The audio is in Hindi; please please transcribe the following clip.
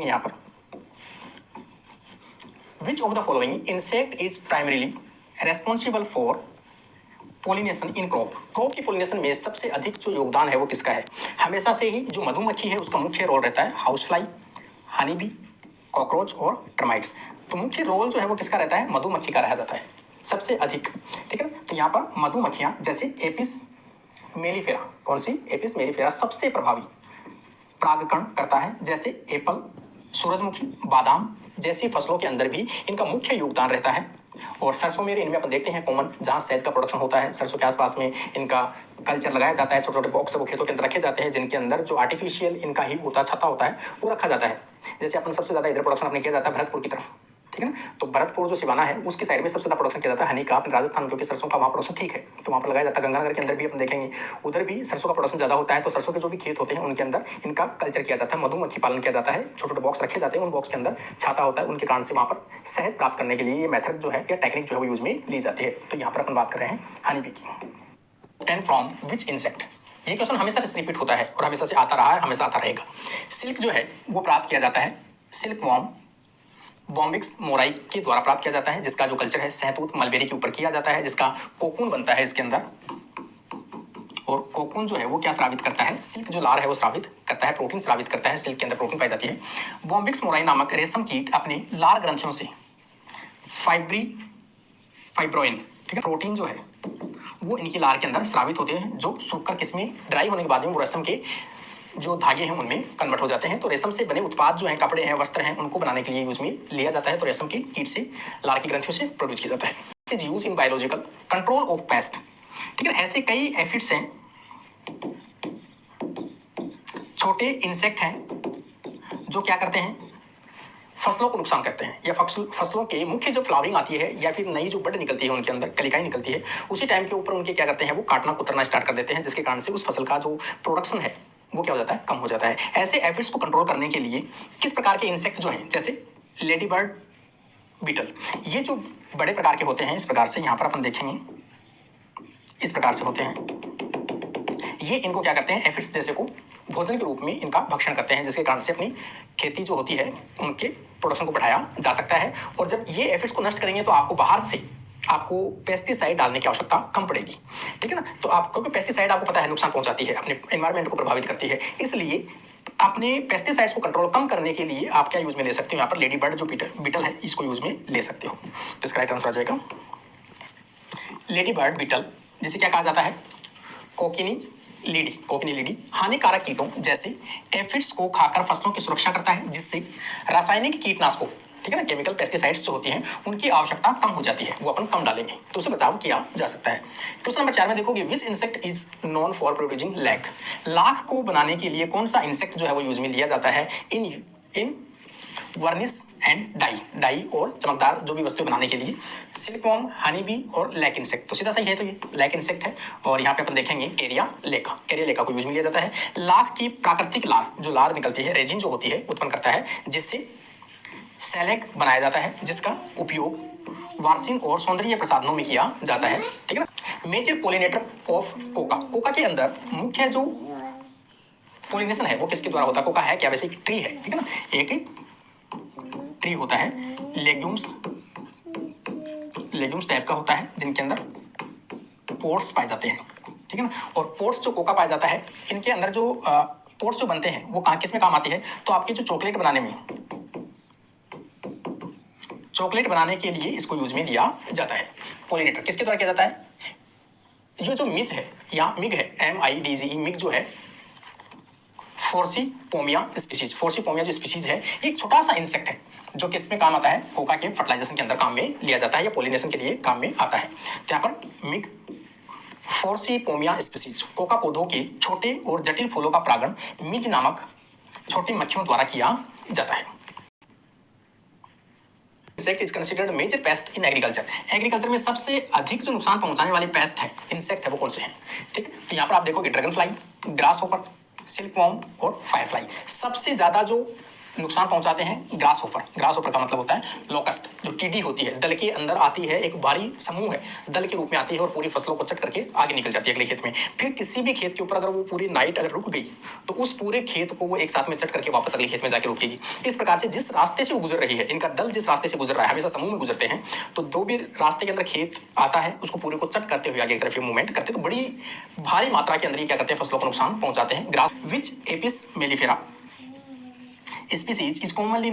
यहाँ पर which of the following insect is primarily responsible for pollination in crop. Crop की पोलिनेशन में सबसे अधिक जो योगदान है वो किसका है। हमेशा से ही जो मधुमक्खी है उसका मुख्य रोल रहता है house fly, honey bee, cockroach और टर्माइट्स। तो मुख्य रोल जो है वो किसका रहता है, मधुमक्खी का रहा जाता है सबसे अधिक। ठीक है ना, तो यहाँ पर मधुमक्खियाँ जैसे एपिस मेलिफेरा, कौन सी, एपिस मेलिफेरा सबसे प्रभावी परागकण करता है। जैसे एप्पल, सूरजमुखी, बादाम जैसी फसलों के अंदर भी इनका मुख्य योगदान रहता है। और सरसों में इनमें अपन देखते हैं कॉमन, जहाँ शहद का प्रोडक्शन होता है सरसों के आसपास में इनका कल्चर लगाया जाता है। छोटे छोटे बॉक्स वो खेतों के अंदर रखे जाते हैं जिनके अंदर जो आर्टिफिशियल इनका ही होता छत्ता होता है वो रखा जाता है। जैसे अपन सबसे ज्यादा इधर प्रोडक्शन अपने किया जाता है भरतपुर की तरफ, ठीक है ना, तो भरतपुर जो सिवाना है उसकी साइड में सबसे ज्यादा प्रोडक्शन किया जाता है हनी का, अपने राजस्थान क्योंकि सरसों का वहाँ प्रोडक्शन ठीक है तो वहाँ पर लगाया जाता है। गंगानगर के अंदर भी अपन देखेंगे उधर भी सरसों का प्रोडक्शन ज्यादा होता है, तो सरसों के जो भी खेत होते हैं उनके अंदर इनका कल्चर किया जाता है, मधुमक्खी पालन किया जाता है। छोटे छोटे बॉक्स रखे जाते हैं, उन बॉक्स के अंदर छाता होता है, उनके कारण से वहाँ पर शहद प्राप्त करने के लिए ये मेथड जो है या टेक्निक जो है वो यूज में ली जाती है। तो यहाँ पर अपन बात कर रहे हैं हनी बी की। एंड फ्रॉम विच इंसेक्ट, ये क्वेश्चन हमेशा से रिपीट होता है और हमेशा से आता रहा है, हमेशा आता रहेगा। सिल्क जो है वो प्राप्त किया जाता है सिल्क वॉर्म बॉम्बिक्स मोराई के द्वारा प्राप्त किया जाता है, जिसका जो कल्चर है शहतूत मलबेरी के ऊपर किया जाता है, जिसका कोकून बनता है इसके अंदर। और कोकून जो है वो क्या स्रावित करता है, सिल्क जो लार है वो स्रावित करता है, प्रोटीन स्रावित करता है, सिल्क के अंदर प्रोटीन पाई जाती है। बॉम्बिक्स मोराई नामक रेशम कीट अपने लार ग्रंथियों से फाइब्रोइन, ठीक है, प्रोटीन जो है वो इनकी लार के अंदर स्रावित होते हैं, जो सूखकर किसमें ड्राई होने के बाद में वो रेशम के जो धागे हैं उनमें कन्वर्ट हो जाते हैं। तो रेशम से बने उत्पाद जो हैं, कपड़े हैं, वस्त्र हैं, उनको बनाने के लिए यूज में लिया जाता है। तो रेशम की कीट से लार की ग्रंथियों से प्रोड्यूस किया जाता है। Is use in biological control of paste, ठीक है, ऐसे कई एफिड्स हैं, छोटे इंसेक्ट हैं जो क्या करते हैं, फसलों को नुकसान करते हैं, या फसलों के मुख्य जो फ्लावरिंग आती है या फिर नई जो बड निकलती है उनके अंदर कलिकाएं निकलती है, उसी टाइम के ऊपर उनके क्या करते हैं वो काटना कुतरना स्टार्ट कर देते हैं, जिसके कारण से उस फसल का जो प्रोडक्शन है वो क्या हो जाता है, कम हो जाता है। ऐसे एफिड्स को कंट्रोल करने के लिए किस प्रकार के इंसेक्ट जो हैं, जैसे लेडी बर्ड, बीटल, ये जो बड़े प्रकार के होते हैं, इस प्रकार से यहाँ पर अपन देखेंगे इस प्रकार से होते हैं, ये इनको क्या करते हैं, एफिड्स जैसे को भोजन के रूप में इनका भक्षण करते हैं, जिसके कारण से अपनी खेती जो होती है उनके प्रोडक्शन को बढ़ाया जा सकता है। और जब ये एफिड्स को नष्ट करेंगे तो आपको बाहर से आपको पेस्टिसाइड डालने की आवश्यकता कम पड़ेगी, ठीक है ना। तो आप क्योंकि पेस्टिसाइड आपको पता है नुकसान पहुंचाती है, अपने एनवायरमेंट को प्रभावित करती है, इसलिए अपने पेस्टिसाइड्स को कंट्रोल कम करने के लिए आप क्या यूज में ले सकते हो, यहाँ पर लेडी बर्ड जो बीटल है इसको यूज में ले सकते हो। तो इसका राइट आंसर आ जाएगा लेडी बर्ड बीटल, जिसे क्या कहा जाता है, कोकिनी लीडी हानिकारक कीटों जैसे एफिड्स को खाकर फसलों की सुरक्षा करता है, जिससे रासायनिक कीटनाशकों, ठीक है ना, केमिकल पेस्टिसाइड्स जो होती हैं उनकी आवश्यकता कम हो जाती है, वो अपन कम डालेंगे तो उसे बचाव किया जा सकता है। क्वेश्चन नंबर 4 में देखोगे which insect is known for producing lac, लाख को बनाने के लिए कौन सा इंसेक्ट जो है वो यूज में लिया जाता है, इन वर्निश एंड डाई और चमकदार जो भी वस्तु बनाने के लिए, सिल्कवॉर्म, हनी बी और लैक इंसेक्ट। तो सीधा सही है, तो ये लैक इंसेक्ट है। और यहाँ पे अपन देखेंगे कैरिया लेका को यूज में लिया जाता है। लाख की प्राकृतिक लार, जो लार निकलती है, रेजिन जो होती है उत्पन्न करता है, जिससे सैलेक बनाया जाता है, जिसका उपयोग वार्सिन और सौंदर्य प्रसाधनों में किया जाता है, ठीक है ना। मेजर पोलिनेटर ऑफ कोका के अंदर मुख्य जो पोलिनेशन है वो किसके द्वारा होता है, कोका है क्या, वैसे एक ट्री है, ठीक है ना, एक ट्री होता है, लेग्यूम्स टाइप का होता है, जिनके अंदर पोर्स पाए जाते हैं, ठीक है ना। और पोर्स जो कोका पाया जाता है, इनके अंदर जो पोर्स जो बनते हैं वो कहाँ किस में काम आती है, तो आपकी जो चॉकलेट बनाने के लिए इसको यूज में लिया जाता है। पोलिनेटर किसके द्वारा किया जाता है, ये जो मिज है या मिग है, MIDGE, मिग जो है फोर्सीपोमिया जो स्पीशीज है, एक छोटा सा इंसेक्ट है जो किस में काम आता है, कोका के फर्टिलाइजेशन के अंदर काम में लिया जाता है या पोलिनेशन के लिए काम में आता है। तो यहाँ पर मिग फोर्सीपोमिया स्पीशीज कोका पौधों के छोटे और जटिल फूलों का परागण मिज नामक छोटी मक्खियों द्वारा किया जाता है। Insect is considered major pest in agriculture में सबसे अधिक जो नुकसान पहुंचाने वाले पेस्ट है, इंसेक्ट है, वो कौन से हैं, ठीक है। तो यहाँ पर आप देखोगे dragon fly, grass hopper, silkworm और फायरफ्लाई। सबसे ज्यादा जो नुकसान पहुंचाते हैं ग्रास होपर। ग्रास होपर का मतलब होता है लोकस्ट, जो टीडी होती है, दल के अंदर आती है, एक भारी समूह है, दल के रूप में आती है और पूरी फसलों को चट करके आगे निकल जाती है अगले खेत में। फिर किसी भी खेत के ऊपर अगर वो पूरी नाइट अगर रुक गई तो उस पूरे खेत को वो एक साथ में चट करके वापस अगले खेत में जाके रुकेगी। इस प्रकार से जिस रास्ते से वो गुजर रही है, इनका दल जिस रास्ते से गुजर रहा है, हमेशा समूह में गुजरते हैं, तो जो भी रास्ते के अंदर खेत आता है उसको पूरे को चट करते हुए आगे की तरफ मूवमेंट करते, तो बड़ी भारी मात्रा के अंदर ही क्या करते हैं, फसलों को नुकसान पहुंचाते हैं। Grass which Apis mellifera species is commonly